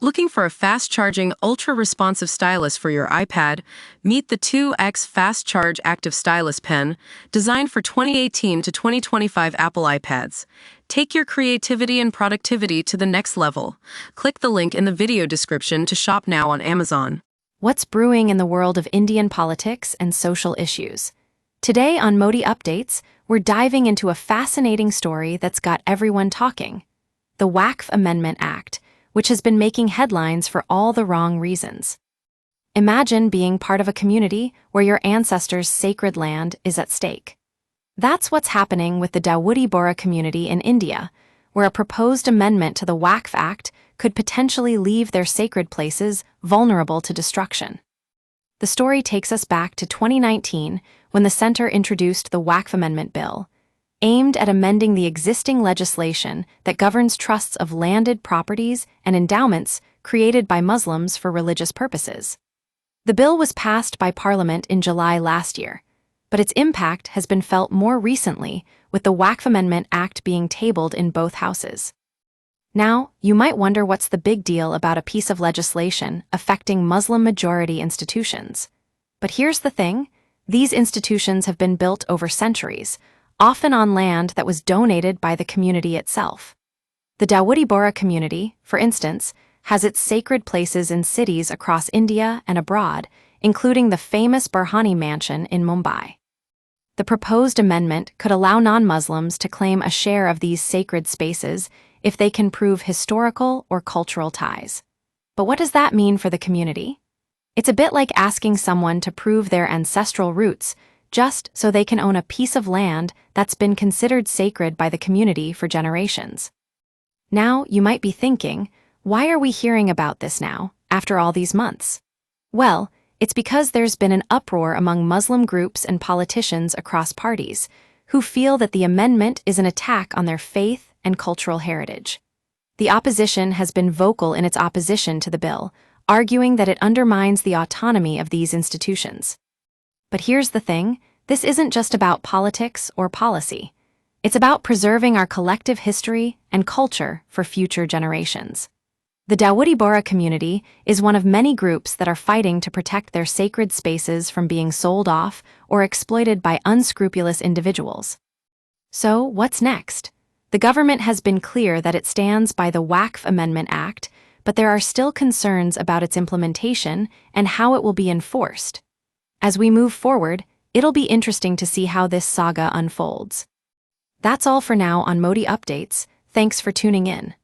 Looking for a fast-charging, ultra-responsive stylus for your iPad? Meet the 2X Fast Charge Active Stylus Pen, designed for 2018 to 2025 Apple iPads. Take your creativity and productivity to the next level. Click the link in the video description to shop now on Amazon. What's brewing in the world of Indian politics and social issues? Today on Modi Updates, we're diving into a fascinating story that's got everyone talking: the Waqf Amendment Act, which has been making headlines for all the wrong reasons. Imagine being part of a community where your ancestors' sacred land is at stake. That's what's happening with the Dawoodi Bohra community in India, where a proposed amendment to the Waqf Act could potentially leave their sacred places vulnerable to destruction. The story takes us back to 2019 when the center introduced the Waqf Amendment Bill, aimed at amending the existing legislation that governs trusts of landed properties and endowments created by Muslims for religious purposes. The bill was passed by Parliament in July last year, but its impact has been felt more recently with the Waqf Amendment Act being tabled in both houses. Now, you might wonder what's the big deal about a piece of legislation affecting Muslim-majority institutions. But here's the thing: these institutions have been built over centuries, often on land that was donated by the community itself. The Dawoodi Bohra community, for instance, has its sacred places in cities across India and abroad, including the famous Burhani Mansion in Mumbai. The proposed amendment could allow non-Muslims to claim a share of these sacred spaces if they can prove historical or cultural ties. But what does that mean for the community? It's a bit like asking someone to prove their ancestral roots just so they can own a piece of land that's been considered sacred by the community for generations. Now, you might be thinking, why are we hearing about this now, after all these months? Well, it's because there's been an uproar among Muslim groups and politicians across parties who feel that the amendment is an attack on their faith and cultural heritage. The opposition has been vocal in its opposition to the bill, arguing that it undermines the autonomy of these institutions. But here's the thing: this isn't just about politics or policy. It's about preserving our collective history and culture for future generations. The Dawoodi Bohra community is one of many groups that are fighting to protect their sacred spaces from being sold off or exploited by unscrupulous individuals. So, what's next? The government has been clear that it stands by the Waqf Amendment Act, but there are still concerns about its implementation and how it will be enforced. As we move forward, it'll be interesting to see how this saga unfolds. That's all for now on Modi Updates. Thanks for tuning in.